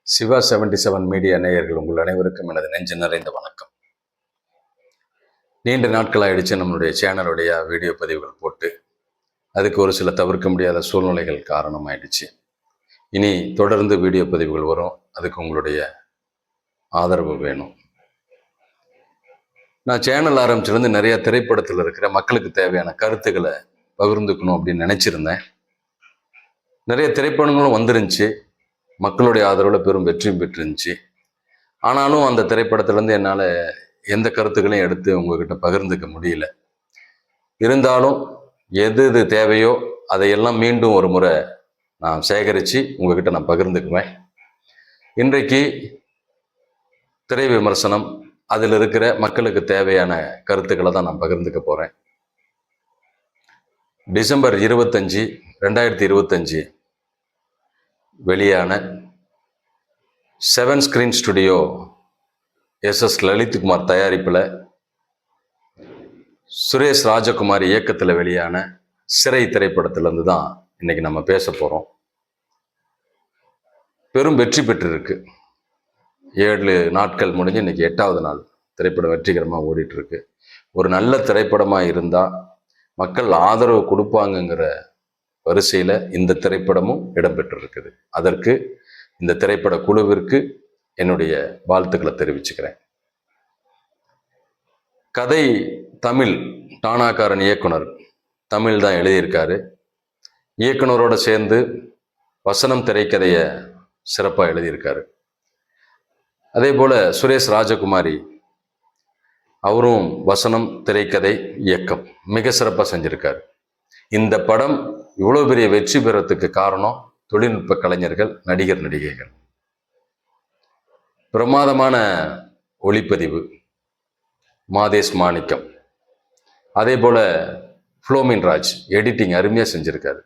Siva 77 media நேயர்கள் உங்கள் அனைவருக்கும் எனது நெஞ்சு நிறைந்த வணக்கம். நீண்ட நாட்கள் ஆயிடுச்சு நம்மளுடைய சேனலுடைய வீடியோ பதிவுகள் போட்டு. அதுக்கு ஒரு சில தவிர்க்க முடியாத சூழ்நிலைகள் காரணமாயிடுச்சு. இனி தொடர்ந்து வீடியோ பதிவுகள் வரும். அதுக்கு உங்களுடைய ஆதரவு வேணும். நான் சேனல் ஆரம்பிச்சிருந்து நிறைய திரைப்படத்தில் இருக்கிற மக்களுக்கு தேவையான கருத்துக்களை பகிர்ந்துக்கணும் அப்படின்னு நினைச்சிருந்தேன். நிறைய திரைப்படங்களும் வந்துருந்துச்சு. மக்களுடைய ஆதரவில் பெரும் வெற்றியும் பெற்றிருந்துச்சு. ஆனாலும் அந்த திரைப்படத்திலேருந்து என்னால் எந்த கருத்துக்களையும் எடுத்து உங்ககிட்ட பகிர்ந்துக்க முடியல. இருந்தாலும் எது எது தேவையோ அதையெல்லாம் மீண்டும் ஒரு முறை நான் சேகரித்து உங்ககிட்ட நான் பகிர்ந்துக்குவேன். இன்றைக்கு திரை விமர்சனம், அதில் இருக்கிற மக்களுக்கு தேவையான கருத்துக்களை தான் நான் பகிர்ந்துக்க போகிறேன். டிசம்பர் 25, 2025 வெளியான 7 ஸ்கிரீன் ஸ்டுடியோ SS லலித்குமார் தயாரிப்பில் சுரேஷ் ராஜகுமார் இயக்கத்தில் வெளியான சிறை திரைப்படத்திலேருந்து தான் இன்னைக்கு நம்ம பேச போகிறோம். பெரும் வெற்றி பெற்றிருக்கு. 7 நாட்கள் முடிஞ்சு இன்னைக்கு 8வது நாள் திரைப்படம் வெற்றிகரமாக ஓடிட்டுருக்கு. ஒரு நல்ல திரைப்படமாக இருந்தால் மக்கள் ஆதரவு கொடுப்பாங்கங்கிற வரிசையில் இந்த திரைப்படமும் இடம்பெற்றிருக்குது. அதற்கு இந்த திரைப்பட குழுவிற்கு என்னுடைய வாழ்த்துக்களை தெரிவிச்சுக்கிறேன். கதை தமிழ், டானாக்காரன் இயக்குனர் தமிழ் தான் எழுதியிருக்காரு. இயக்குனரோட சேர்ந்து வசனம் திரைக்கதையை சிறப்பாக எழுதியிருக்காரு. அதே போல் சுரேஷ் ராஜகுமாரி அவரும் வசனம், திரைக்கதை, இயக்கம் மிக சிறப்பாக செஞ்சுருக்காரு. இந்த படம் இவ்வளோ பெரிய வெற்றி பெறத்துக்கு காரணம் தொழில்நுட்ப கலைஞர்கள், நடிகர், நடிகைகள். பிரமாதமான ஒளிப்பதிவு மாதேஷ் மாணிக்கம். அதே போல் ஃப்ளோமின் ராஜ் எடிட்டிங் அருமையாக செஞ்சுருக்காரு.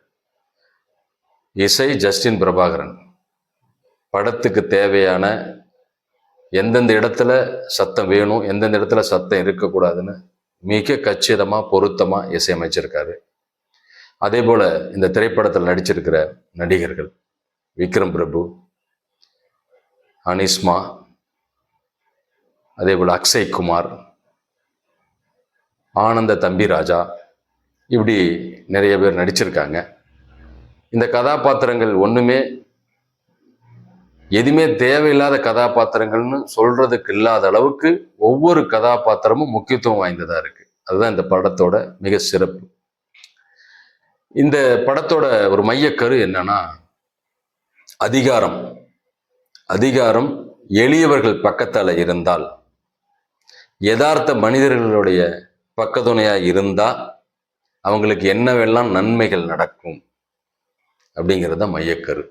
இசை ஜஸ்டின் பிரபாகரன். படத்துக்கு தேவையான எந்தெந்த இடத்துல சத்தம் வேணும், எந்தெந்த இடத்துல சத்தம் இருக்கக்கூடாதுன்னு மிக கச்சிதமாக பொருத்தமாக இசையமைச்சிருக்காரு. அதே போல் இந்த திரைப்படத்தில் நடிச்சிருக்கிற நடிகர்கள் விக்ரம் பிரபு, அனிஸ்மா, அதே போல் அக்ஷய் குமார், ஆனந்த தம்பிராஜா, இப்படி நிறைய பேர் நடிச்சிருக்காங்க. இந்த கதாபாத்திரங்கள் ஒன்றுமே எதுவுமே தேவையில்லாத கதாபாத்திரங்கள்னு சொல்றதுக்கு இல்லாத அளவுக்கு ஒவ்வொரு கதாபாத்திரமும் முக்கியத்துவம் வாய்ந்ததாக இருக்குது. அதுதான் இந்த படத்தோட மிக சிறப்பு. இந்த படத்தோட ஒரு மையக்கரு என்னன்னா, அதிகாரம். அதிகாரம் எளியவர்கள் பக்கத்தால் இருந்தால், யதார்த்த மனிதர்களுடைய பக்கத்துணையா இருந்தா அவங்களுக்கு என்னவெல்லாம் நன்மைகள் நடக்கும் அப்படிங்கிறது தான் மையக்கரு.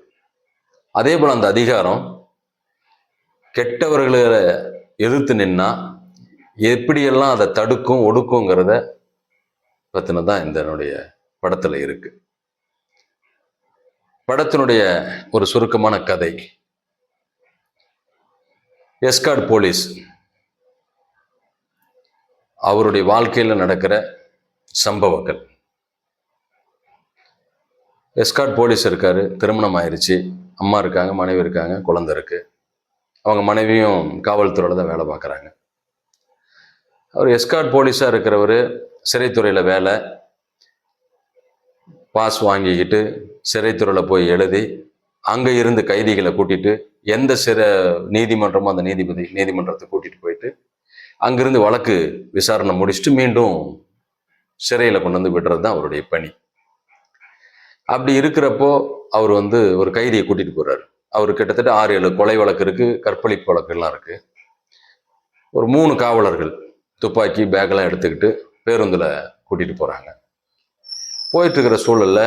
அதே போல் அந்த அதிகாரம் கெட்டவர்களை எதிர்த்து நின்னா எப்படியெல்லாம் அதை தடுக்கும், ஒடுக்குங்கிறத பற்றினதான் இதனுடைய படத்தில் இருக்கு. படத்தினுடைய ஒரு சுருக்கமான கதை. எஸ்கார்ட் போலீஸ் அவருடைய வாழ்க்கையில் நடக்கிற சம்பவங்கள். எஸ்கார்ட் போலீஸ் இருக்காரு, திருமணம் ஆயிடுச்சு, அம்மா இருக்காங்க, மனைவி இருக்காங்க, குழந்தை இருக்கு. அவங்க மனைவியும் காவல்துறையில் தான் வேலை பார்க்குறாங்க. அவர் எஸ்கார்ட் போலீஸாக இருக்கிறவர் சிறைத்துறையில் வேலை, பாஸ் வாங்கிக்கிட்டு சிறைத்துறையில் போய் எழுதி அங்கே இருந்து கைதிகளை கூட்டிட்டு எந்த நீதிமன்றமோ அந்த நீதிமன்றத்தை கூட்டிட்டு போயிட்டு அங்கிருந்து வழக்கு விசாரணை முடிச்சுட்டு மீண்டும் சிறையில் கொண்டு வந்து விடுறது தான் அவருடைய பணி. அப்படி இருக்கிறப்போ அவர் ஒரு கைதியை கூட்டிட்டு போறாரு. அவர் கிட்டத்தட்ட 6-7 கொலை வழக்கு இருக்கு, கற்பழிப்பு வழக்குலாம் இருக்கு. ஒரு 3 காவலர்கள் துப்பாக்கி பேக்கெல்லாம் எடுத்துக்கிட்டு பேருந்துல கூட்டிட்டு போறாங்க. போயிட்டு இருக்கிற சூழல்ல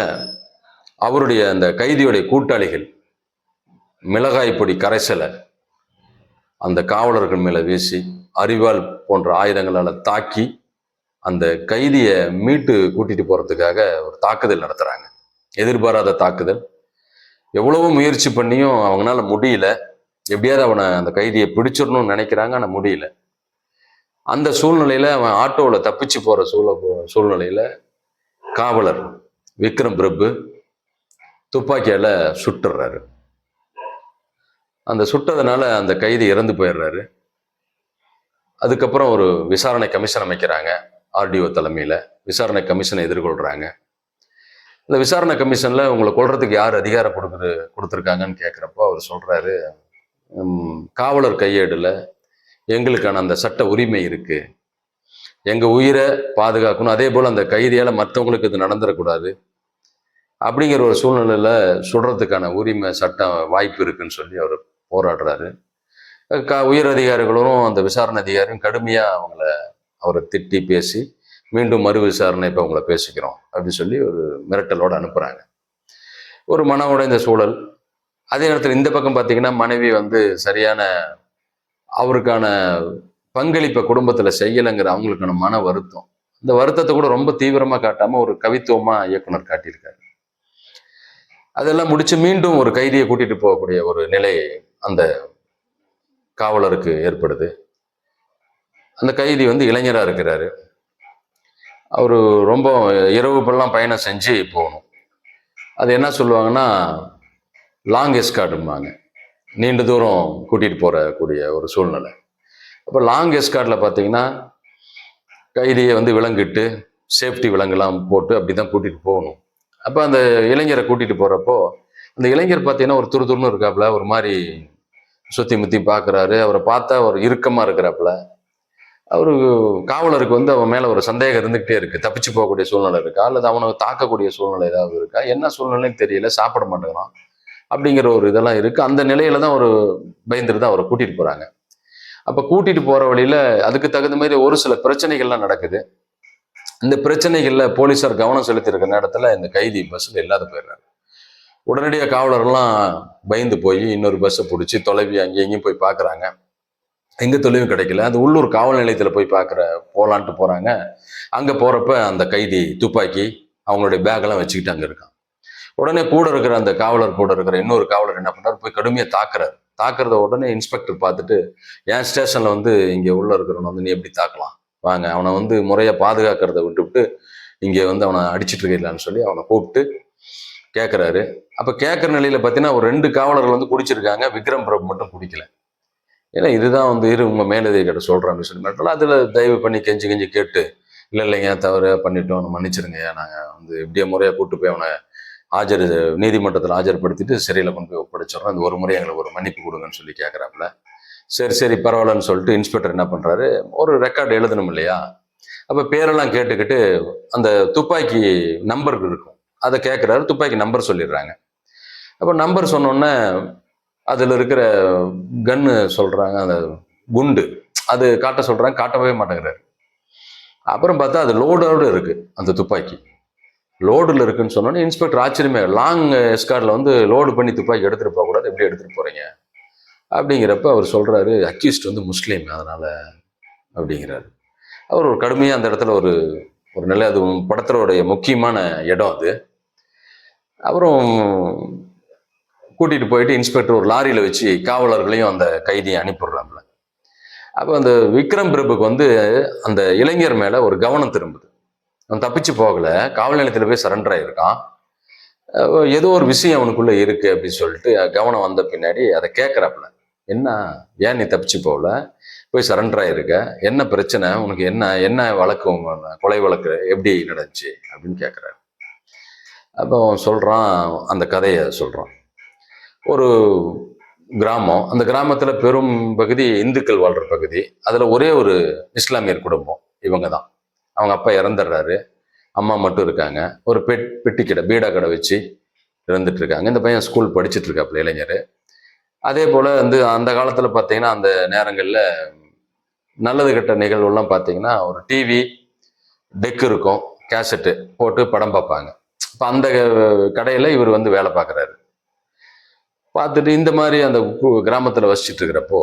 அவருடைய அந்த கைதியுடைய கூட்டாளிகள் மிளகாய் பொடி கரைசலை அந்த காவலர்கள் மேல வீசி அரிவாள் போன்ற ஆயுதங்களால் தாக்கி அந்த கைதியை மீட்டு கூட்டிட்டு போறதுக்காக ஒரு தாக்குதல் நடத்துறாங்க. எதிர்பாராத தாக்குதல். எவ்வளவோ முயற்சி பண்ணியும் அவங்களால முடியல. எப்படியாவது அந்த கைதியை பிடிச்சிடணும்னு நினைக்கிறாங்க, ஆனால் முடியல. அந்த சூழ்நிலையில அவன் ஆட்டோவில் தப்பிச்சு போற சூழ்நிலையில காவலர் விக்ரம் பிரபு துப்பாக்கியால சுட்டுறாரு. அந்த சுட்டதுனால அந்த கைதி இறந்து போயிடுறாரு. அதுக்கப்புறம் ஒரு விசாரணை கமிஷன் அமைக்கிறாங்க. ஆர்டிஓ தலைமையில் விசாரணை கமிஷனை எதிர்கொள்கிறாங்க. இந்த விசாரணை கமிஷன்ல உங்களை கொல்றதுக்கு யார் அதிகாரம் கொடுத்துருக்காங்கன்னு கேட்குறப்போ அவர் சொல்றாரு, காவலர் கையேடுல எங்களுக்கான அந்த சட்ட உரிமை இருக்கு, எங்க உயிரை பாதுகாக்கணும், அதே போல அந்த கைதியால மற்றவங்களுக்கு இது நடந்துடக்கூடாது அப்படிங்கிற ஒரு சூழ்நிலையில சுடுறதுக்கான உரிமை சட்டம் வாய்ப்பு இருக்குன்னு சொல்லி அவர் போராடுறாரு. உயர் அதிகாரிகளும் அந்த விசாரணை அதிகாரியும் கடுமையா அவரை திட்டி பேசி மீண்டும் மறு விசாரணை இப்போ உங்களை பேசிக்கிறோம் அப்படின்னு சொல்லி ஒரு மிரட்டலோடு அனுப்புகிறாங்க. ஒரு மன உடைந்த சூழல். அதே நேரத்தில் இந்த பக்கம் பார்த்தீங்கன்னா மனைவி சரியான அவருக்கான பங்களிப்பை குடும்பத்தில் செய்யலைங்கிற அவங்களுக்கான மன வருத்தம். இந்த வருத்தத்தை கூட ரொம்ப தீவிரமாக காட்டாமல் ஒரு கவித்துவமாக இயக்குனர் காட்டியிருக்காரு. அதெல்லாம் முடிச்சு மீண்டும் ஒரு கைதியை கூட்டிட்டு போகக்கூடிய ஒரு நிலை அந்த காவலருக்கு ஏற்படுது. அந்த கைதி இளைஞராக இருக்கிறாரு. அவர் ரொம்ப இரவு பல்லாம் பயணம் செஞ்சு போகணும். அது என்ன சொல்லுவாங்கன்னா லாங் எஸ்கார்டும்பாங்க, நீண்ட தூரம் கூட்டிகிட்டு போகக்கூடிய ஒரு சூழ்நிலை. அப்போ லாங் எஸ்கார்டில் பார்த்தீங்கன்னா கைதியை விலங்கிட்டு சேஃப்டி விலங்குலாம் போட்டு அப்படி தான் கூட்டிகிட்டு போகணும். அப்போ அந்த இளைஞரை கூட்டிகிட்டு போகிறப்போ அந்த இளைஞர் பார்த்தீங்கன்னா ஒரு துருதுருன்னு இருக்காப்புல, ஒரு மாதிரி சுற்றி முற்றி பார்க்குறாரு. அவரை பார்த்தா ஒரு இறுக்கமாக இருக்கிறாப்புல. அவரு காவலருக்கு அவன் மேல ஒரு சந்தேகம் இருந்துகிட்டே இருக்கு. தப்பிச்சு போகக்கூடிய சூழ்நிலை இருக்கா, அல்லது அவனை தாக்கக்கூடிய சூழ்நிலை ஏதாவது இருக்கா, என்ன சூழ்நிலைன்னு தெரியல, சாப்பிட மாட்டேங்கிறான் அப்படிங்கிற ஒரு இதெல்லாம் இருக்கு. அந்த நிலையில தான் ஒரு பயந்துட்டு தான் அவரை கூட்டிட்டு போறாங்க. அப்ப கூட்டிட்டு போற வழியில அதுக்கு தகுந்த மாதிரி ஒரு சில பிரச்சனைகள்லாம் நடக்குது. இந்த பிரச்சனைகள்ல போலீசார் கவனம் செலுத்தி இருக்கிற நேரத்துல இந்த கைதி பஸ்ல இல்லாத போயிடுறாரு. உடனடியாக காவலர்லாம் பயந்து போய் இன்னொரு பஸ்ஸை பிடிச்சி தொலைவி அங்கேயும் போய் பார்க்குறாங்க. எங்கே தொலைவும் கிடைக்கல. அது உள்ளூர் காவல் நிலையத்தில் போய் போகலான்ட்டு போகிறாங்க. அங்கே போகிறப்ப அந்த கைதி துப்பாக்கி அவங்களுடைய பேக்கெல்லாம் வச்சுக்கிட்டு அங்கே இருக்கான். உடனே கூட இருக்கிற அந்த காவலர் கூட இருக்கிற இன்னொரு காவலர் என்ன பண்ணுறாரு, போய் கடுமையாக தாக்குறத உடனே இன்ஸ்பெக்டர் பார்த்துட்டு, என் ஸ்டேஷனில் இங்கே உள்ள இருக்கிறவனை நீ எப்படி தாக்கலாம், வாங்க அவனை முறையாக பாதுகாக்கிறத விட்டுவிட்டு இங்கே அவனை அடிச்சிட்டு இருக்கலான்னு சொல்லி அவனை கூப்பிட்டு கேட்குறாரு. அப்போ கேட்குற நிலையில் பார்த்தீங்கன்னா ஒரு 2 காவலர்கள் குடிச்சிருக்காங்க, விக்ரம் பிரபு மட்டும் குடிக்கல. ஏன்னா இதுதான் உங்கள் மேலதிகாரி சொல்கிறேன்னு சொல்லி மட்டும் அதில் தயவு பண்ணி கெஞ்சி கேட்டு, இல்லைங்க தவறு பண்ணிட்டோம், மன்னிச்சிருங்க, நாங்கள் எப்படியே முறையாக கூப்பிட்டு போய் அவனை நீதிமன்றத்தில் ஆஜர்படுத்திட்டு சிறையில் கொண்டு போய் ஒப்படைச்சிடறோம், அந்த ஒரு முறை எங்களுக்கு ஒரு மன்னிப்பு கொடுங்கன்னு சொல்லி கேட்குறாப்புல. சரி பரவாயில்லன்னு சொல்லிட்டு இன்ஸ்பெக்டர் என்ன பண்ணுறாரு, ஒரு ரெக்கார்டு எழுதணும் இல்லையா. அப்போ பேரெல்லாம் கேட்டுக்கிட்டு அந்த துப்பாக்கி நம்பர் இருக்கும், அதை கேட்குறாரு. துப்பாக்கி நம்பர் சொல்லிடுறாங்க. அப்போ நம்பர் சொன்னோன்னே அதில் இருக்கிற கன்னு சொல்கிறாங்க, அந்த குண்டு அது காட்ட சொல்கிறாங்க, காட்டவே மாட்டேங்கிறாரு. அப்புறம் பார்த்தா அது லோடோடு இருக்குது. அந்த துப்பாக்கி லோடில் இருக்குன்னு சொன்னோன்னே இன்ஸ்பெக்டர் ஆச்சரியமே, லாங் எஸ்கார்டில் லோடு பண்ணி துப்பாக்கி எடுத்துகிட்டு போகக்கூடாது, எப்படி எடுத்துகிட்டு போகிறீங்க அப்படிங்கிறப்ப அவர் சொல்கிறாரு, அக்யூஸ்ட் முஸ்லீம் அதனால் அப்படிங்கிறாரு. அவர் ஒரு கடுமையாக அந்த இடத்துல ஒரு நிலை, அது படத்தோடைய முக்கியமான இடம் அது. அப்புறம் கூட்டிகிட்டு போயிட்டு இன்ஸ்பெக்டர் ஒரு லாரியில் வச்சு காவலர்களையும் அந்த கைதியை அனுப்பிடுறாப்புல. அப்போ அந்த விக்ரம் பிரபுக்கு அந்த இளைஞர் மேலே ஒரு கவனம் திரும்புது. அவன் தப்பிச்சு போகலை, காவல் நிலையத்தில் போய் சரண்டர் ஆகிருக்கான், ஏதோ ஒரு விஷயம் அவனுக்குள்ளே இருக்குது அப்படின்னு சொல்லிட்டு கவனம் வந்த பின்னாடி அதை கேட்குறாப்புல, என்ன ஏன் நீ தப்பிச்சு போகல, போய் சரண்டர் ஆகிருக்க, என்ன பிரச்சனை உனக்கு, என்ன வழக்கு, கொலை வழக்கு எப்படி நடந்துச்சு அப்படின்னு கேட்குறாரு. அப்போ அவன் சொல்கிறான், அந்த கதையை சொல்கிறான். ஒரு கிராமம், அந்த கிராமத்தில் பெரும் பகுதி இந்துக்கள் வாழ்கிற பகுதி. அதில் ஒரே ஒரு இஸ்லாமியர் குடும்பம், இவங்க தான். அவங்க அப்பா இறந்துடுறாரு, அம்மா மட்டும் இருக்காங்க. ஒரு பெட்டி கடை, பீடா கடை வச்சு இருந்துட்டு இருக்காங்க. இந்த பையன் ஸ்கூல் படிச்சுட்டு இருக்காப்புல, இளைஞர். அதே போல் அந்த காலத்தில் பார்த்தீங்கன்னா அந்த நேரங்களில் நல்லது கெட்ட நிகழ்வுலாம் பார்த்தீங்கன்னா ஒரு டிவி டெக் இருக்கும், கேசட்டு போட்டு படம் பார்ப்பாங்க. இப்போ அந்த கடையில் இவர் வேலை பார்க்குறாரு. பார்த்துட்டு இந்த மாதிரி அந்த கிராமத்தில் வசிச்சுட்டு இருக்கிறப்போ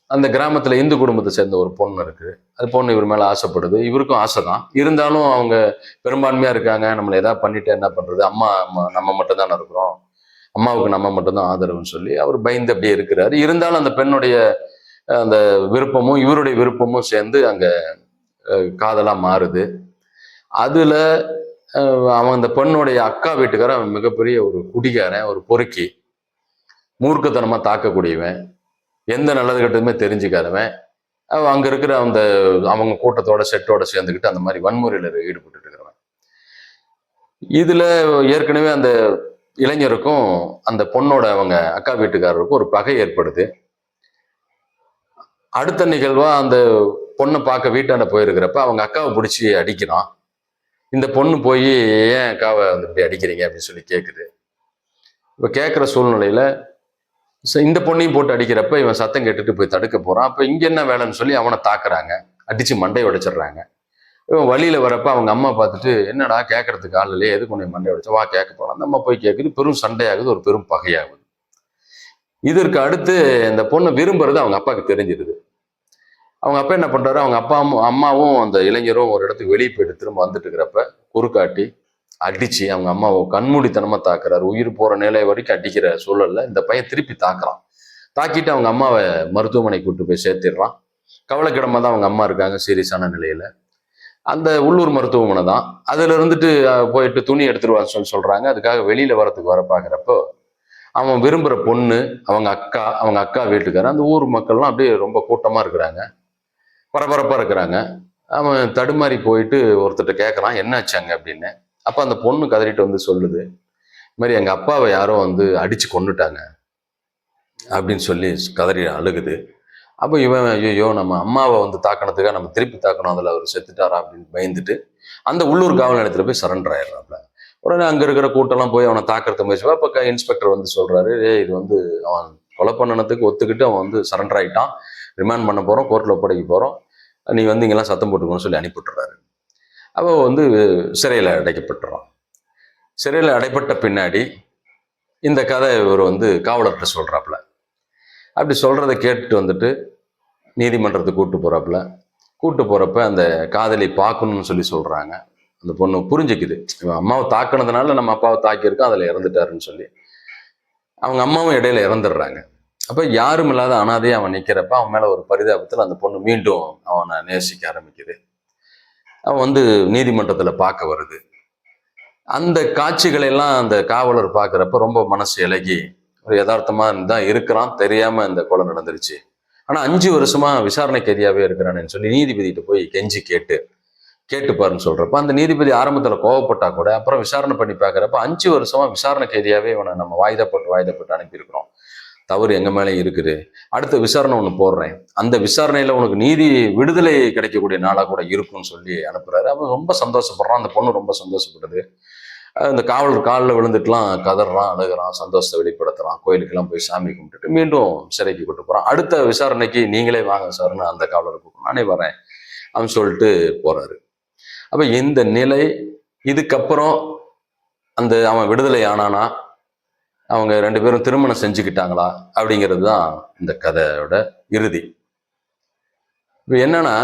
அந்த கிராமத்தில் இந்து குடும்பத்தை சேர்ந்த ஒரு பொண்ணு இருக்குது. அது பொண்ணு இவர் மேலே ஆசைப்படுது, இவருக்கும் ஆசை தான். இருந்தாலும் அவங்க பெரும்பான்மையாக இருக்காங்க, நம்மளை எதாவது பண்ணிட்டு என்ன பண்ணுறது, அம்மா நம்ம மட்டும்தானே இருக்கிறோம், அம்மாவுக்கு நம்ம மட்டும்தான் ஆதரவுன்னு சொல்லி அவர் பயந்து அப்படியே இருக்கிறாரு. இருந்தாலும் அந்த பெண்ணுடைய அந்த விருப்பமும் இவருடைய விருப்பமும் சேர்ந்து அங்கே காதலாக மாறுது. அதில் அவன் அந்த பெண்ணுடைய அக்கா வீட்டுக்காரன் மிகப்பெரிய ஒரு குடிகாரன், ஒரு பொறுக்கி. மூர்க்கத்தனமா தாக்கக்கூடியவன், எந்த நல்லது கெட்டதுமே தெரிஞ்சுக்காதவன், அங்க இருக்கிற அந்த அவங்க கூட்டத்தோட செட்டோட சேர்ந்துக்கிட்டு அந்த மாதிரி வன்முறையில ஈடுபட்டு இருக்கிறவன். இதுல ஏற்கனவே அந்த இளைஞருக்கும் அந்த பொண்ணோட அவங்க அக்கா வீட்டுக்காரருக்கும் ஒரு பகை ஏற்படுது. அடுத்த நிகழ்வா அந்த பொண்ணை பார்க்க வீட்டாண்ட போயிருக்கிறப்ப அவங்க அக்காவை பிடிச்சி அடிக்கிறான். இந்த பொண்ணு போய் ஏன் அக்காவை வந்து இப்படி அடிக்கிறீங்க அப்படின்னு சொல்லி கேட்குது. இப்போ கேட்குற சூழ்நிலையில இந்த பொண்ணையும் போட்டு அடிக்கிறப்ப இவன் சத்தம் கேட்டுட்டு போய் தடுக்க போறான். அப்ப இங்க என்ன வேலைன்னு சொல்லி அவனை தாக்குறாங்க, அடிச்சு மண்டையை உடைச்சிடுறாங்க. இவன் வழியில வரப்ப அவங்க அம்மா பார்த்துட்டு என்னடா கேட்கறதுக்கு ஆள் இல்லையே, எதுக்கு உன்னை மண்டையை உடைச்சா, வா கேட்க போறான். அந்த அம்மா போய் கேட்குது, பெரும் சண்டையாகுது, ஒரு பெரும் பகையாகுது. இதற்கு அடுத்து இந்த பொண்ணை விரும்புறது அவங்க அப்பாவுக்கு தெரிஞ்சிருது. அவங்க அப்பா என்ன பண்றாரு, அவங்க அம்மாவும் அந்த இளைஞரும் ஒரு இடத்துக்கு வெளியே போயிட்டு திரும்ப வந்துட்டு இருக்கிறப்ப குறுக்காட்டி அடிச்சு அவங்க அம்மாவை கண்மூடித்தனமா தாக்குறாரு. உயிர் போற நிலை வரைக்கும் அடிக்கிற சூழல்ல இந்த பையன் திருப்பி தாக்குறான். தாக்கிட்டு அவங்க அம்மாவை மருத்துவமனை கூட்டு போய் சேர்த்திடுறான். கவலைக்கிடமா தான் அவங்க அம்மா இருக்காங்க, சீரியஸான நிலையில. அந்த உள்ளூர் மருத்துவமனை தான். அதுல இருந்துட்டு போயிட்டு துணி எடுத்துருவான்னு சொல்றாங்க. அதுக்காக வெளியில வரத்துக்கு வர பாக்குறப்போ அவன் விரும்புற பொண்ணு, அவங்க அக்கா வீட்டுக்காரன், அந்த ஊர் மக்கள்லாம் அப்படியே ரொம்ப கூட்டமா இருக்கிறாங்க, பரபரப்பா இருக்கிறாங்க. அவன் தடுமாறி போயிட்டு ஒருத்தர்கிட்ட கேட்கறான், என்ன ஆச்சாங்க அப்படின்னு. அப்ப அந்த பொண்ணு கதறிட்டு வந்து சொல்லுது, இது மாதிரி எங்க அப்பாவை யாரோ வந்து அடிச்சு கொண்டுட்டாங்க அப்படின்னு சொல்லி கதறி அழுகுது. அப்போ இவன் ஐயோ நம்ம அம்மாவை வந்து தாக்கணத்துக்காக நம்ம திருப்பி தாக்கணும், அதில் அவர் செத்துட்டாரா அப்படின்னு பயந்துட்டு அந்த உள்ளூர் காவல் நிலையத்தில் போய் சரண்டர் ஆயிடுறாப்ல. உடனே அங்கே இருக்கிற கூட்டம்லாம் போய் அவனை தாக்கிறத முயற்சி. அப்போ இன்ஸ்பெக்டர் வந்து சொல்றாரு, இது வந்து அவன் கொலை பண்ணனத்துக்கு ஒத்துக்கிட்டு அவன் வந்து சரண்டர் ஆகிட்டான், ரிமாண்ட் பண்ண போகிறோம், கோர்ட்டில் ஒப்படைக்க போகிறோம், நீ வந்து இங்கெல்லாம் சத்தம் போட்டுக்கணும்னு சொல்லி அனுப்பிவிட்டுறாரு. அப்போ வந்து சிறையில் அடைக்கப்பட்டுறான். சிறையில் அடைப்பட்ட பின்னாடி இந்த கதை இவர் வந்து காவலர்கிட்ட சொல்கிறாப்புல. அப்படி சொல்கிறத கேட்டுட்டு வந்துட்டு நீதிமன்றத்துக்கு கூப்பிட்டு போகிறப்ப அந்த காதலி பார்க்கணும்னு சொல்லி சொல்கிறாங்க. அந்த பொண்ணு புரிஞ்சுக்குது, இவன் அம்மாவை தாக்குனதுனால நம்ம அப்பாவை தாக்கியிருக்கோம், அதில் இறந்துட்டாருன்னு சொல்லி. அவங்க அம்மாவும் இடையில இறந்துடுறாங்க. அப்போ யாரும் இல்லாத அனாதையாக அவன் நிற்கிறப்ப அவன் மேலே ஒரு பரிதாபத்தில் அந்த பொண்ணு மீண்டும் அவனை நேசிக்க ஆரம்பிக்குது. அவன் வந்து நீதிமன்றத்தில் பார்க்க வருது. அந்த காட்சிகளை எல்லாம் அந்த காவலர் பார்க்குறப்ப ரொம்ப மனசு இலகி, ஒரு யதார்த்தமா தான் இருக்கிறான், தெரியாம இந்த கொலை நடந்துருச்சு, ஆனா 5 வருஷமா விசாரணை கைதியாவே இருக்கிறான்னு சொல்லி நீதிபதிகிட்ட போய் கெஞ்சி கேட்டுப்பாருன்னு சொல்றப்ப அந்த நீதிபதி ஆரம்பத்துல கோவப்பட்டா கூட அப்புறம் விசாரணை பண்ணி பார்க்குறப்ப 5 வருஷமா விசாரணை கைதியாவே இவனை நம்ம வாய்தா போட்டு அனுப்பியிருக்கிறோம், தவறு எங்க மேலே இருக்குது, அடுத்த விசாரணை ஒன்று போடுறேன், அந்த விசாரணையில உனக்கு நீதி விடுதலை கிடைக்கக்கூடிய நாளா கூட இருக்கும்னு சொல்லி அனுப்புறாரு. அவன் ரொம்ப சந்தோஷப்படுறான், அந்த பொண்ணு ரொம்ப சந்தோஷப்படுது. இந்த காவலர் காலில் விழுந்துட்டுலாம் கதறான், அழுகிறான், சந்தோஷத்தை வெளிப்படுத்துறான். கோயிலுக்கெல்லாம் போய் சாமி கும்பிட்டுட்டு மீண்டும் சிறைக்கு கூட்டு போறான். அடுத்த விசாரணைக்கு நீங்களே வாங்க சார்னு அந்த காவலரை கூப்பிட்டு நானே வரேன் அப்படின்னு சொல்லிட்டு போறாரு. அப்ப இந்த நிலை இதுக்கப்புறம் அந்த அவன் விடுதலை ஆனானா, அவங்க 2 பேரும் திருமணம் செஞ்சுக்கிட்டாங்களா அப்படிங்கிறது தான் இந்த கதையோட இறுதி. இப்போ என்னன்னா,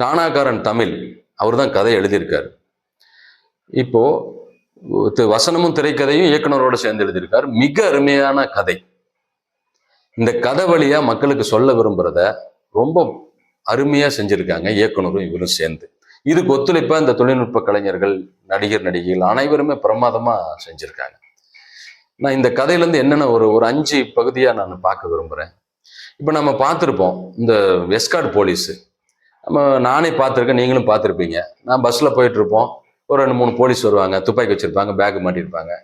டானாக்காரன் தமிழ் அவர் தான் கதை எழுதியிருக்காரு. இப்போ வசனமும் திரைக்கதையும் இயக்குனரோட சேர்ந்து எழுதியிருக்காரு. மிக அருமையான கதை. இந்த கதை வழியா மக்களுக்கு சொல்ல விரும்புறத ரொம்ப அருமையா செஞ்சிருக்காங்க இயக்குனரும் இவரும் சேர்ந்து. இதுக்கு ஒத்துழைப்பா இந்த தொழில்நுட்ப கலைஞர்கள், நடிகர்கள் அனைவருமே பிரமாதமா செஞ்சிருக்காங்க. நான் இந்த கதையிலேருந்து என்னென்ன ஒரு 5 பகுதியா நான் பார்க்க விரும்புறேன். இப்போ நம்ம பார்த்துருப்போம் இந்த வெஸ்கார்டு போலீஸ், நானே பார்த்துருக்கேன், நீங்களும் பார்த்துருப்பீங்க. நான் பஸ்ல போயிட்டு இருப்போம், ஒரு 2-3 போலீஸ் வருவாங்க, துப்பாக்கி வச்சிருப்பாங்க, பேக் மாட்டிருப்பாங்க,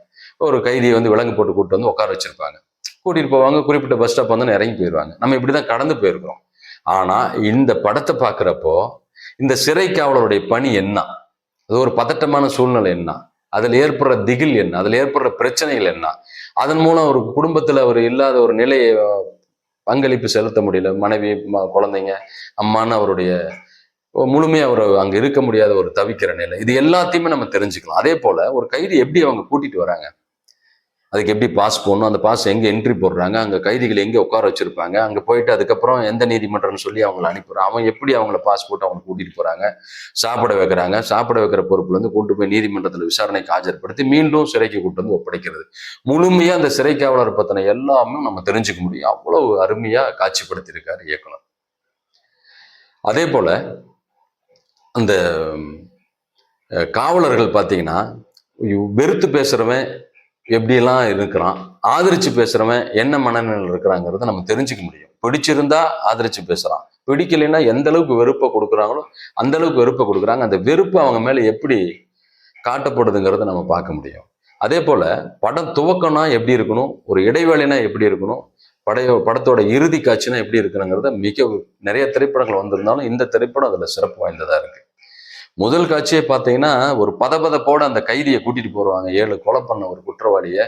ஒரு கைதியை வந்து விலங்கு போட்டு கூப்பிட்டு வந்து உட்கார வச்சிருப்பாங்க, கூட்டிட்டு போவாங்க, குறிப்பிட்ட பஸ் ஸ்டாப் வந்து இறங்கி போயிடுவாங்க. நம்ம இப்படிதான் கடந்து போயிருக்கிறோம். ஆனா இந்த படத்தை பார்க்குறப்போ இந்த சிறை காவலருடைய பணி என்ன, அது ஒரு பதட்டமான சூழ்நிலை என்ன, அதில் ஏற்படுற திகில் என்ன, அதில் ஏற்படுற பிரச்சனைகள் என்ன, அதன் மூலம் ஒரு குடும்பத்துல ஒரு இல்லாத ஒரு நிலையை பங்களிப்பு செலுத்த முடியல, மனைவி குழந்தைங்க அம்மான்னு அவருடைய முழுமையா அவர் அங்க இருக்க முடியாத ஒரு தவிக்கிற நிலை, இது எல்லாத்தையுமே நம்ம தெரிஞ்சுக்கலாம். அதே போல ஒரு கைதி எப்படி அவங்க கூட்டிட்டு வராங்க, அதுக்கு எப்படி பாஸ் போடணும், அந்த பாஸ் எங்க என்ட்ரி போடுறாங்க, அங்க கைதிகள் எங்க உட்கார வச்சிருப்பாங்க, அங்க போயிட்டு அதுக்கப்புறம் எந்த நீதிமன்றம்னு சொல்லி அவங்களை அனுப்புறான், அவன் எப்படி அவங்கள பாஸ் போட்டு அவங்க கூட்டிட்டு போறாங்க, சாப்பிட வைக்கிறாங்க, சாப்பிட வைக்கிற பொறுப்புல இருந்து கூட்டு போய் நீதிமன்றத்துல விசாரணைக்கு ஆஜர்படுத்தி மீண்டும் சிறைக்கு கூட்டு வந்து ஒப்படைக்கிறது, முழுமையா அந்த சிறை காவலர் பத்தின எல்லாமே நம்ம தெரிஞ்சுக்க முடியும். அவ்வளவு அருமையா காட்சிப்படுத்தியிருக்காரு இயக்குனர். அதே போல அந்த காவலர்கள் பார்த்தீங்கன்னா வெறுத்து பேசுறவன் எப்படியெல்லாம் இருக்கிறான், ஆதரிச்சு பேசுறவன் என்ன மனநிலையில் இருக்கிறாங்கிறத நம்ம தெரிஞ்சுக்க முடியும். பிடிச்சிருந்தா ஆதரிச்சு பேசுறான், பிடிக்கலைன்னா எந்த அளவுக்கு வெறுப்பை கொடுக்குறாங்களோ அந்த அளவுக்கு வெறுப்பை கொடுக்குறாங்க. அந்த வெறுப்பு அவங்க மேல எப்படி காட்டப்படுதுங்கிறத நம்ம பார்க்க முடியும். அதே போல படம் துவக்கம்னா எப்படி இருக்கணும், ஒரு இடைவேளைனா எப்படி இருக்கணும், படத்தோட இறுதி காட்சினா எப்படி இருக்கணுங்கிறத நிறைய திரைப்படங்கள் வந்திருந்தாலும் இந்த திரைப்படம் அதுல சிறப்பு வாய்ந்ததா இருக்கு. முதல் காட்சியை பார்த்தீங்கன்னா ஒரு பதபதப்போட அந்த கைதியை கூட்டிட்டு போறாங்க. 7 கொலை பண்ண ஒரு குற்றவாளியை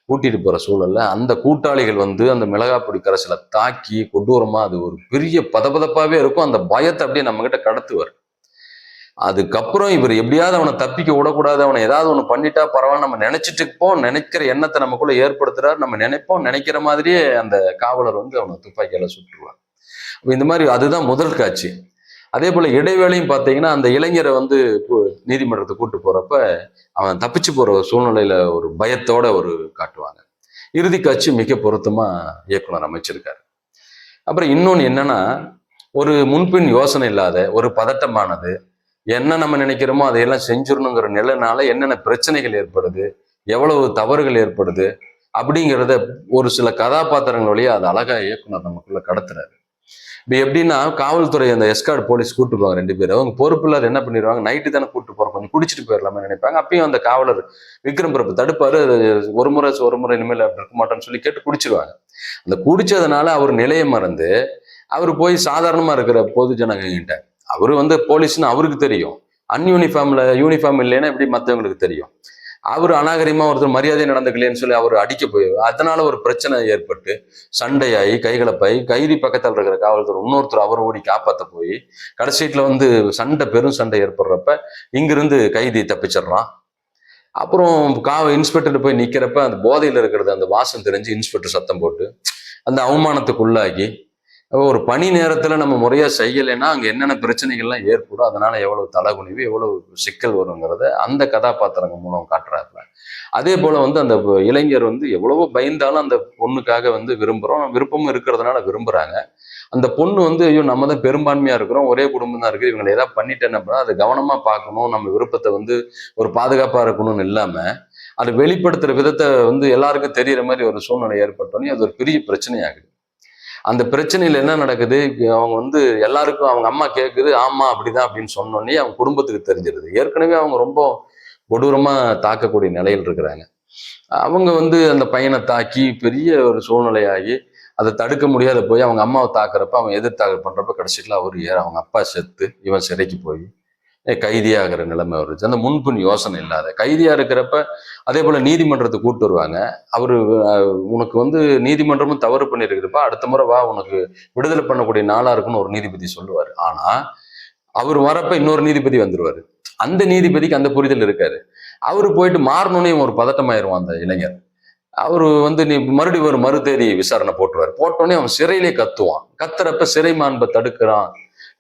கூட்டிட்டு போற சூழல்ல அந்த கூட்டாளிகள் வந்து அந்த மிளகாப்பொடி கரைசலை தாக்கி கொடூரமா அது ஒரு பெரிய பதபதப்பாவே இருக்கும். அந்த பயத்தை அப்படியே நம்ம கிட்ட கடத்துவார். அதுக்கப்புறம் இவர் எப்படியாவது அவனை தப்பிக்க விடக்கூடாது, அவனை ஏதாவது ஒண்ணு பண்ணிட்டா பரவாயில்ல நம்ம நினைச்சிட்டு இருப்போம், நினைக்கிற எண்ணத்தை நமக்குள்ள ஏற்படுத்துறாரு. நம்ம நினைப்போம், நினைக்கிற மாதிரியே அந்த காவலர் வந்து அவனை துப்பாக்கியால சுட்டுருவார். இந்த மாதிரி அதுதான் முதல் காட்சி. அதே போல இடைவேளையும் பார்த்தீங்கன்னா அந்த இளைஞரை வந்து நீதிமன்றத்தை கூட்டு போறப்ப அவன் தப்பிச்சு போற சூழ்நிலையில ஒரு பயத்தோட ஒரு காட்டுவாங்க. இறுதி காட்சி மிக பொருத்தமா இயக்குனர் அமைச்சிருக்காரு. அப்புறம் இன்னொன்னு என்னன்னா, ஒரு முன்பின் யோசனை இல்லாத ஒரு பதட்டமானது, என்ன நம்ம நினைக்கிறோமோ அதையெல்லாம் செஞ்சிடணுங்கிற நிலைனால என்னென்ன பிரச்சனைகள் ஏற்படுது, எவ்வளவு தவறுகள் ஏற்படுது அப்படிங்கிறத ஒரு சில கதாபாத்திரங்கள் வழியா அது அழகா இயக்குனர் நமக்குள்ள கடத்துறாரு. இப்போ எப்படின்னா காவல்துறை அந்த எஸ்கார்ட் போலீஸ் கூட்டு போவாங்க 2 பேரும். அவங்க பொறுப்பு இல்லாத என்ன பண்ணிடுவாங்க, நைட்டு தானே கூட்டு போறோம், கொஞ்சம் குடிச்சிட்டு போயிடலாமே நினைப்பாங்க. அப்பயும் அந்த காவலர் விக்ரம் பிரபு தடுப்பாரு. ஒரு முறை இனிமேல் அப்படி இருக்க மாட்டேன்னு சொல்லி கேட்டு குடிச்சிருவாங்க. அந்த குடிச்சதுனால அவர் நிலையை மறந்து அவர் போய் சாதாரணமா இருக்கிற பொது ஜனங்க கிட்ட, அவரு வந்து போலீஸ்னு அவருக்கு தெரியும், யூனிஃபார்ம் இல்லைன்னா எப்படி மற்றவங்களுக்கு தெரியும். அவர் அநாகரிகமா ஒருத்தர் மரியாதை நடந்துக்கலைன்னு சொல்லி அவர் அடிக்க போய் அதனால ஒரு பிரச்சனை ஏற்பட்டு சண்டையாகி கைகலப்பாகி கைதி பக்கத்தில் இருக்கிற காவல்துறை இன்னொருத்தர் அவர் ஓடி காப்பாற்ற போய் கடைசீட்டில் வந்து பெரும் சண்டை ஏற்படுறப்ப இங்கிருந்து கைதி தப்பிச்சிடறான். அப்புறம் இன்ஸ்பெக்டர் போய் நிக்கிறப்ப அந்த போதையில் இருக்கிறது அந்த வாசம் தெரிஞ்சு இன்ஸ்பெக்டர் சத்தம் போட்டு அந்த அவமானத்துக்குள்ளாகி ஒரு பணி நேரத்துல நம்ம முறையா செய்யலைன்னா அங்க என்னென்ன பிரச்சனைகள்லாம் ஏற்படும், அதனால எவ்வளவு தலைகுனிவு எவ்வளவு சிக்கல் வருங்கிறத அந்த கதாபாத்திரங்கள் மூலம் காட்டுறாருல. அதே போல வந்து அந்த இளைஞர் வந்து எவ்வளவோ பயந்தாலும் அந்த பொண்ணுக்காக வந்து விருப்பமும் இருக்கிறதுனால விரும்புறாங்க. அந்த பொண்ணு வந்து ஐயோ நம்ம தான் பெரும்பான்மையா இருக்கிறோம், ஒரே குடும்பம் தான் இருக்கு, இவங்களை ஏதாவது பண்ணிட்டேன்னா அதை கவனமா பார்க்கணும், நம்ம விருப்பத்தை வந்து ஒரு பாதுகாப்பா இருக்கணும்னு இல்லாம அதை வெளிப்படுத்துற விதத்தை வந்து எல்லாருக்கும் தெரியற மாதிரி ஒரு சூழ்நிலை ஏற்பட்டோன்னே அது ஒரு பெரிய பிரச்சனையாகுது. அந்த பிரச்சனையில என்ன நடக்குது, அவங்க வந்து எல்லாருக்கும் அவங்க அம்மா கேட்குது, ஆமா அப்படிதான் அப்படின்னு சொன்னோன்னே அவங்க குடும்பத்துக்கு தெரிஞ்சிருது. ஏற்கனவே அவங்க ரொம்ப கொடூரமா தாக்கக்கூடிய நிலையில் இருக்கிறாங்க. அவங்க வந்து அந்த பையனை தாக்கி பெரிய ஒரு சூழ்நிலையாகி அதை தடுக்க முடியாத போய் அவங்க அம்மாவை தாக்குறப்ப அவன் எதிர்த்தாக்கல் பண்றப்ப கடைசியில் அவங்க அப்பா செத்து இவன் சிறைக்கு போய் கைதியாகிற நிலைமை வருது. அந்த முன்பின் யோசனை இல்லாத கைதியா இருக்கிறப்ப அதே போல நீதிமன்றத்தை கூட்டு வருவாங்க. அவரு உனக்கு வந்து நீதிமன்றமும் தவறு பண்ணிருக்கிறப்ப அடுத்த முறை வா உனக்கு விடுதலை பண்ணக்கூடிய நாளா இருக்குன்னு ஒரு நீதிபதி சொல்லுவாரு. ஆனா அவர் வரப்ப இன்னொரு நீதிபதி வந்துருவாரு. அந்த நீதிபதிக்கு அந்த புரிதல் இருக்காரு. அவரு போயிட்டு மாறணும்னே ஒரு பதட்டமாயிருவான் அந்த இளைஞர். அவரு வந்து நீ மறுபடியும் ஒரு மறுதேதி விசாரணை போட்டுருவாரு. போட்டோடனே அவன் சிறையிலே கத்துவான். கத்துறப்ப சிறை மாண்பை தடுக்கிறான்,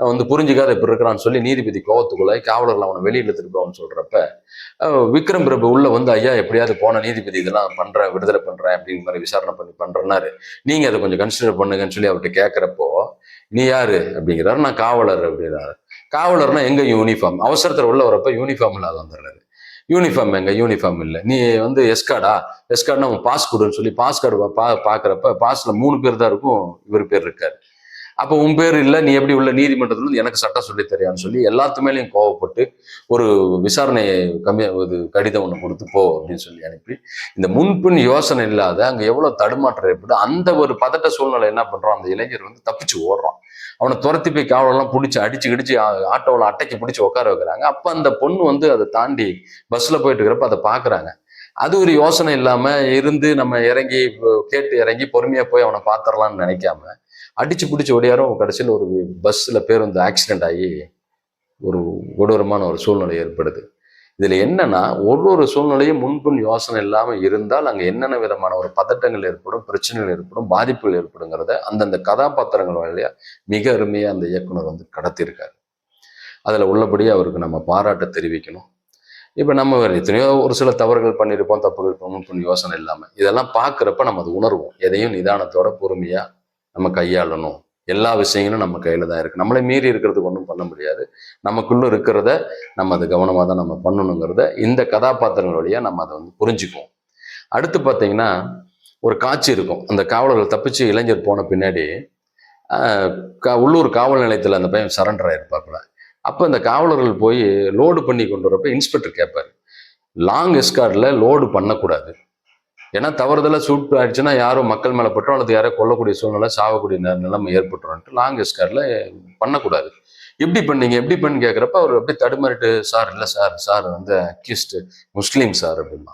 வந்து புரிஞ்சுக்காத இப்படி இருக்கிறான்னு சொல்லி நீதிபதி கோவத்துக்குள்ளாய் காவலர்கள் அவனை வெளியில எடுத்துட்டு போவான்னு சொல்றப்ப விக்ரம் பிரபு உள்ள வந்து ஐயா எப்படியாவது போன நீதிபதி இதெல்லாம் பண்றேன் விடுதலை பண்றேன் அப்படிங்கிற மாதிரி விசாரணை பண்றேன்னாரு. நீங்க அதை கொஞ்சம் கன்சிடர் பண்ணுங்கன்னு சொல்லி அவர்கிட்ட கேட்கிறப்போ நீ யாரு அப்படிங்கிறாரு. நான் காவலர் அப்படின்னாரு. காவலர்னா எங்க யூனிஃபார்ம், அவசரத்தில் உள்ள வரப்ப யூனிஃபார்ம் இல்லாத வந்துடுறாரு. யூனிஃபார்ம் எங்க, யூனிஃபார்ம் இல்லை, நீ வந்து எஸ்கார்ட்னா உன் பாஸ் கொடுன்னு சொல்லி பாஸ் கார்டு பாக்குறப்ப பாஸ்ல 3 பேர் தான் இருக்கும், இவர் பேர் இருக்காரு. அப்போ உன் பேர் இல்லை, நீ எப்படி உள்ள நீதிமன்றத்துல இருந்து எனக்கு சட்டம் சொல்லி தெரியான்னு சொல்லி எல்லாத்து மேலேயும் கோவப்பட்டு ஒரு விசாரணை கடிதம் ஒன்று கொடுத்து போ அப்படின்னு சொல்லி அனுப்பி இந்த முன்பின் யோசனை இல்லாத அங்க எவ்வளவு தடுமாற்றம் ஏற்பட்டு அந்த ஒரு பதட்ட சூழ்நிலை என்ன பண்றான், அந்த இளைஞர் வந்து தப்பிச்சு ஓடுறான். அவனை துரத்தி போய் காவலெல்லாம் பிடிச்சி அடிச்சு ஆட்டோவில் அட்டைக்கு பிடிச்சி உட்கார வைக்கிறாங்க. அப்ப அந்த பொண்ணு வந்து அதை தாண்டி பஸ்ல போயிட்டு இருக்கிறப்ப அதை பாக்குறாங்க. அது ஒரு யோசனை இல்லாம இருந்து நம்ம இறங்கி கேட்டு இறங்கி பொறுமையா போய் அவனை பாத்திரலாம்னு நினைக்காம அடிச்சு பிடிச்சி ஓடியாரும். கடைசியில் ஒரு பஸ்ல பேருந்து ஆக்சிடென்ட் ஆகி ஒரு கொடூரமான ஒரு சூழ்நிலை ஏற்படுது. இதுல என்னன்னா ஒரு சூழ்நிலையும் முன்பின் யோசனை இல்லாம இருந்தால் அங்க என்னென்ன விதமான ஒரு பதட்டங்கள் ஏற்படும், பிரச்சனைகள் ஏற்படும், பாதிப்புகள் ஏற்படுங்கிறத அந்தந்த கதாபாத்திரங்கள் வழியா மிக அருமையா அந்த இயக்குனர் வந்து கடத்தியிருக்காரு. அதுல உள்ளபடியே அவருக்கு நம்ம பாராட்ட தெரிவிக்கணும். இப்ப நம்ம எத்தனையோ ஒரு சில தவறுகள் பண்ணியிருப்போம், தப்புகள் முன்பின் யோசனை இல்லாம இதெல்லாம் பாக்குறப்ப நம்ம அது உணர்வோம். எதையும் நிதானத்தோட பொறுமையா நம்ம கையாளணும். எல்லா விஷயங்களும் நம்ம கையில தான் இருக்கு. நம்மளை மீறி இருக்கிறதுக்கு ஒன்றும் பண்ண முடியாது. நமக்குள்ள இருக்கிறத நம்ம அது கவனமா தான் நம்ம பண்ணணுங்கிறத இந்த கதாபாத்திரங்கள் வழியா நம்ம அதை வந்து புரிஞ்சுக்குவோம். அடுத்து பார்த்தீங்கன்னா ஒரு காட்சி இருக்கும். அந்த காவலர்கள் தப்பிச்சு இளைஞர் போன பின்னாடி உள்ளூர் காவல் நிலையத்தில் அந்த பையன் சரண்டர் ஆயிருப்பாப்புல. அப்போ இந்த காவலர்கள் போய் லோடு பண்ணி கொண்டு வரப்ப இன்ஸ்பெக்டர் கேட்பாரு, லாங் எஸ்கார்ட்ல லோடு பண்ணக்கூடாது. ஏன்னா தவறுதலா சூட் ஆயிடுச்சுன்னா யாரும் மக்கள் மேலே பட்டோம் அல்லது யாரோ கொல்லக்கூடிய சூழ்நிலை, சாவக்கூடிய நிலைமை ஏற்பட்டுரும்ட்டு லாங் எஸ்கார்ட்ல பண்ணக்கூடாது. எப்படி பண்ணீங்க எப்படி பண்ணி கேட்குறப்ப அவர் அப்படியே தடுமாறிட்டு, சார் இல்லை சார், சார் வந்து அக்யூஸ்ட் முஸ்லீம் சார் அப்படின்னா.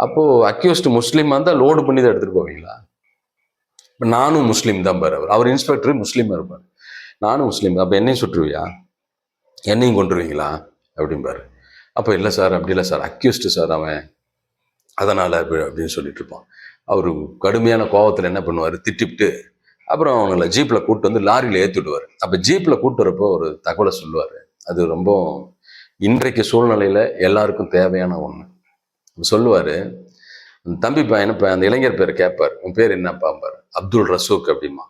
அப்போ அக்யூஸ்ட் முஸ்லீமா இருந்தால் லோடு பண்ணி தான் எடுத்துட்டு போவீங்களா? இப்போ நானும் முஸ்லீம் தான் பாரு. அவர் இன்ஸ்பெக்டர் முஸ்லீமா இருப்பார், நானும் முஸ்லீம். அப்போ என்னையும் சுட்டுருவியா, என்னையும் கொண்டுருவீங்களா அப்படிம்பாரு. அப்போ இல்லை சார், அப்படி இல்லை சார், அக்யூஸ்டு சார் அவன், அதனால் அப்படின்னு சொல்லிட்டு இருப்பான். அவர் கடுமையான கோபத்தில் என்ன பண்ணுவார், திட்டிவிட்டு அப்புறம் அவங்கள ஜீப்பில் கூப்பிட்டு வந்து லாரியில் ஏற்றி விடுவார். அப்போ ஜீப்பில் கூப்பிட்டு வரப்போ ஒரு தகவலை சொல்லுவார். அது ரொம்ப இன்றைக்கு சூழ்நிலையில் எல்லாருக்கும் தேவையான ஒன்று. சொல்லுவார், தம்பி பையனை அந்த இளைஞர் பேர் கேட்பார், உன் பேர் என்னப்பாம்பார். அப்துல் ரசூக் அப்படிமா.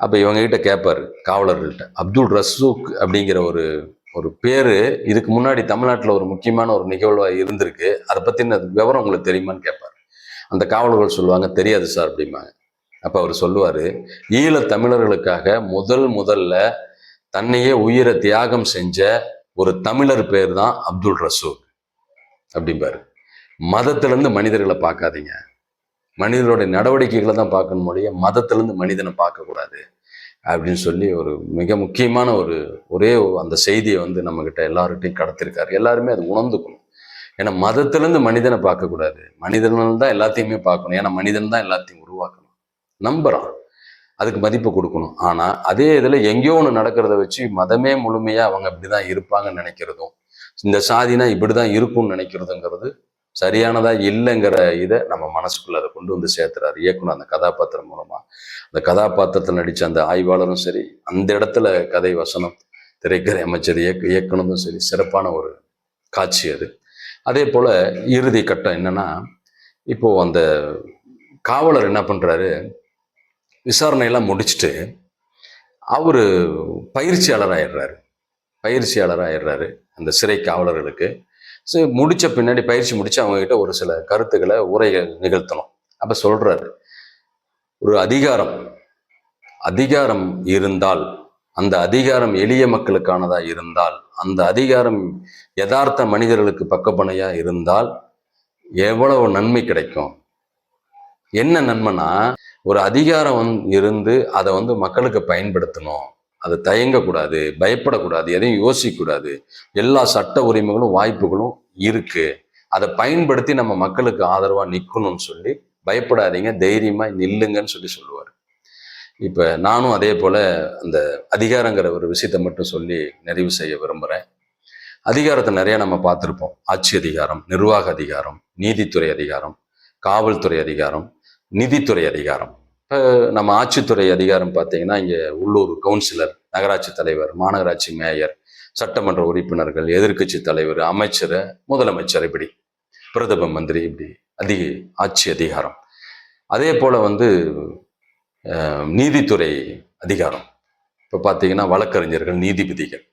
அப்போ இவங்ககிட்ட கேட்பார் காவலர்கள்ட்ட, அப்துல் ரசூக் அப்படிங்கிற ஒரு பேர் இதுக்கு முன்னாடி தமிழ்நாட்டில் ஒரு முக்கியமான ஒரு நிகழ்வாக இருந்திருக்கு, அதை பற்றின விவரம் உங்களுக்கு தெரியுமான்னு கேட்பார். அந்த காவலர்கள் சொல்லுவாங்க, தெரியாது சார் அப்படிம்பாங்க. அப்போ அவர் சொல்லுவார், ஈழத் தமிழர்களுக்காக முதல்ல தன்னையே உயிரை தியாகம் செஞ்ச ஒரு தமிழர் பேர் தான் அப்துல் ரசூக் அப்படிம்பாரு. மதத்திலேருந்து மனிதர்களை பார்க்காதீங்க, மனிதர்களுடைய நடவடிக்கைகளை தான் பார்க்கணும் மொழிய மதத்திலேருந்து மனிதனை பார்க்கக்கூடாது அப்படின்னு சொல்லி ஒரு மிக முக்கியமான ஒரே அந்த செய்தியை வந்து நம்மக்கிட்ட எல்லார்கிட்டையும் கடத்திருக்காரு. எல்லாருமே அது உணர்ந்துக்கணும். ஏன்னா மதத்திலேருந்து மனிதனை பார்க்கக்கூடாது, மனிதர்கள் தான் எல்லாத்தையுமே பார்க்கணும். ஏன்னா மனிதன் தான் எல்லாத்தையும் உருவாக்கணும், நம்புறான், அதுக்கு மதிப்பு கொடுக்கணும். ஆனால் அதே இதில் எங்கேயோ ஒன்று நடக்கிறத வச்சு மதமே முழுமையாக அவங்க இப்படி தான் இருப்பாங்கன்னு நினைக்கிறதும், இந்த சாதினா இப்படி தான் இருக்கும்னு நினைக்கிறதுங்கிறது சரியானதா இல்லைங்கிற இதை நம்ம மனசுக்குள்ள அதை கொண்டு வந்து சேர்த்துறாரு இயக்குனர் அந்த கதாபாத்திரம் மூலமா. அந்த கதாபாத்திரத்தில் நடித்த அந்த ஆய்வாளரும் சரி, அந்த இடத்துல கதை வசனம் திரைக்கதை அமைச்சர் இயக்குனதும் சரி, சிறப்பான ஒரு காட்சி அது. அதே போல இறுதி கட்டம் என்னன்னா, இப்போ அந்த காவலர் என்ன பண்றாரு, விசாரணையெல்லாம் முடிச்சுட்டு அவரு பயிற்சியாளராயிடுறாரு அந்த சிறை காவலர்களுக்கு. முடிச்ச பின்னாடி பயிற்சி முடிச்சு அவங்க கிட்ட ஒரு சில கருத்துக்களை உரைகள் நிகழ்த்தணும். அப்ப சொல்றாரு, ஒரு அதிகாரம் இருந்தால், அந்த அதிகாரம் எளிய மக்களுக்கானதா இருந்தால், அந்த அதிகாரம் யதார்த்த மனிதர்களுக்கு பக்கப்பனையா இருந்தால் எவ்வளவு நன்மை கிடைக்கும். என்ன நன்மைனா, ஒரு அதிகாரம் இருந்து அதை வந்து மக்களுக்கு பயன்படுத்தணும், அதை தயங்கக்கூடாது, பயப்படக்கூடாது, எதையும் யோசிக்கக்கூடாது, எல்லா சட்ட உரிமைகளும் வாய்ப்புகளும் இருக்கு, அதை பயன்படுத்தி நம்ம மக்களுக்கு ஆதரவா நிற்கணும்னு சொல்லி, பயப்படாதீங்க, தைரியமா நில்லுங்கன்னு சொல்லுவார். இப்ப நானும் அதே போல அந்த அதிகாரங்கிற ஒரு விஷயத்தை மட்டும் சொல்லி நிறைவு செய்ய விரும்புறேன். அதிகாரத்தை நிறைய நம்ம பார்த்துருப்போம். ஆட்சி அதிகாரம், நிர்வாக அதிகாரம், நீதித்துறை அதிகாரம், காவல்துறை அதிகாரம், நிதித்துறை அதிகாரம். இப்போ நம்ம ஆட்சித்துறை அதிகாரம் பார்த்தீங்கன்னா, இங்கே உள்ளூர் கவுன்சிலர், நகராட்சி தலைவர், மாநகராட்சி மேயர், சட்டமன்ற உறுப்பினர்கள், எதிர்கட்சி தலைவர், அமைச்சர், முதலமைச்சர், இப்படி பிரதம மந்திரி, இப்படி ஆட்சி அதிகாரம். அதே போல வந்து நீதித்துறை அதிகாரம் இப்போ பார்த்தீங்கன்னா வழக்கறிஞர்கள், நீதிபதிகள்.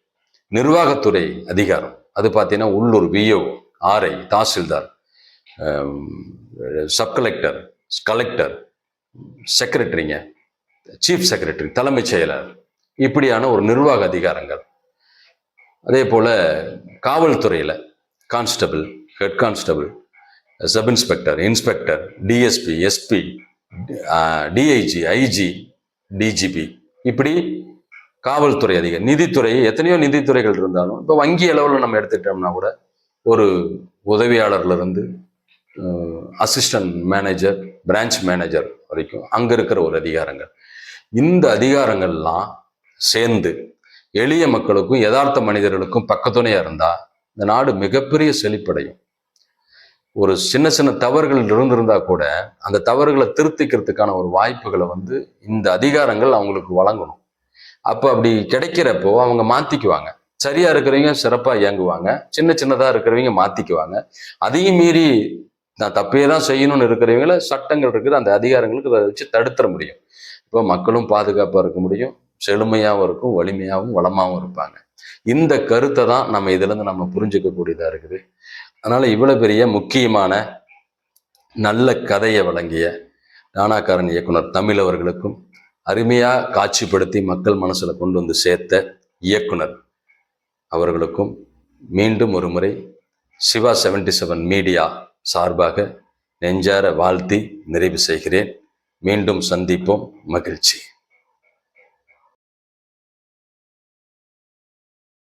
நிர்வாகத்துறை அதிகாரம் அது பார்த்தீங்கன்னா உள்ளூர் VO, RI, tahsildar, sub collector, collector, செக்ரட்டரிங்க, சீஃப் செக்ரட்டரி, தலைமைச் செயலர், இப்படியான ஒரு நிர்வாக அதிகாரங்கள். அதே போல காவல்துறையில் constable, head constable, sub inspector, inspector, DSP, SP, DIG, IG, DGP, இப்படி காவல்துறை அதிகாரி. நிதித்துறை, எத்தனையோ நிதித்துறைகள் இருந்தாலும், இப்போ வங்கி அளவில் நம்ம எடுத்துக்கிட்டோம்னா கூட ஒரு உதவியாளர்ல இருந்து அசிஸ்டன்ட் மேனேஜர், பிரான்ச் மேனேஜர் வரைக்கும் அங்கே இருக்கிற ஒரு அதிகாரங்கள். இந்த அதிகாரங்கள்லாம் சேர்ந்து எளிய மக்களுக்கும் யதார்த்த மனிதர்களுக்கும் பக்கத்துணையாக இருந்தால் இந்த நாடு மிகப்பெரிய செழிப்படையும். ஒரு சின்ன சின்ன தவறுகள் இருந்திருந்தா கூட அந்த தவறுகளை திருத்திக்கிறதுக்கான ஒரு வாய்ப்புகளை வந்து இந்த அதிகாரங்கள் அவங்களுக்கு வழங்கணும். அப்போ அப்படி கிடைக்கிறப்போ அவங்க மாற்றிக்குவாங்க. சரியா இருக்கிறவங்க சிறப்பாக இயங்குவாங்க, சின்ன சின்னதாக இருக்கிறவங்க மாற்றிக்குவாங்க. அதையும் மீறி நான் தப்பே தான் செய்யணும்னு இருக்கிறவங்கள சட்டங்கள் இருக்குது, அந்த அதிகாரங்களுக்கு அதை வச்சு தடுத்துட முடியும். இப்போ மக்களும் பாதுகாப்பாக இருக்க முடியும், செழுமையாகவும் இருக்கும், வலிமையாகவும் வளமாகவும் இருப்பாங்க. இந்த கருத்தை தான் நம்ம இதுலேருந்து நம்ம புரிஞ்சுக்கக்கூடியதாக இருக்குது. அதனால இவ்வளவு பெரிய முக்கியமான நல்ல கதையை வழங்கிய நானாக்காரன் இயக்குனர் தமிழ் அவர்களுக்கும், அருமையாக காட்சிப்படுத்தி மக்கள் மனசில் கொண்டு வந்து சேர்த்த இயக்குனர் அவர்களுக்கும் மீண்டும் ஒரு முறை சிவா 77 மீடியா சார்பாக நெஞ்சார வாழ்த்தி நிறைவு செய்கிறேன். மீண்டும் சந்திப்போம். மகிழ்ச்சி.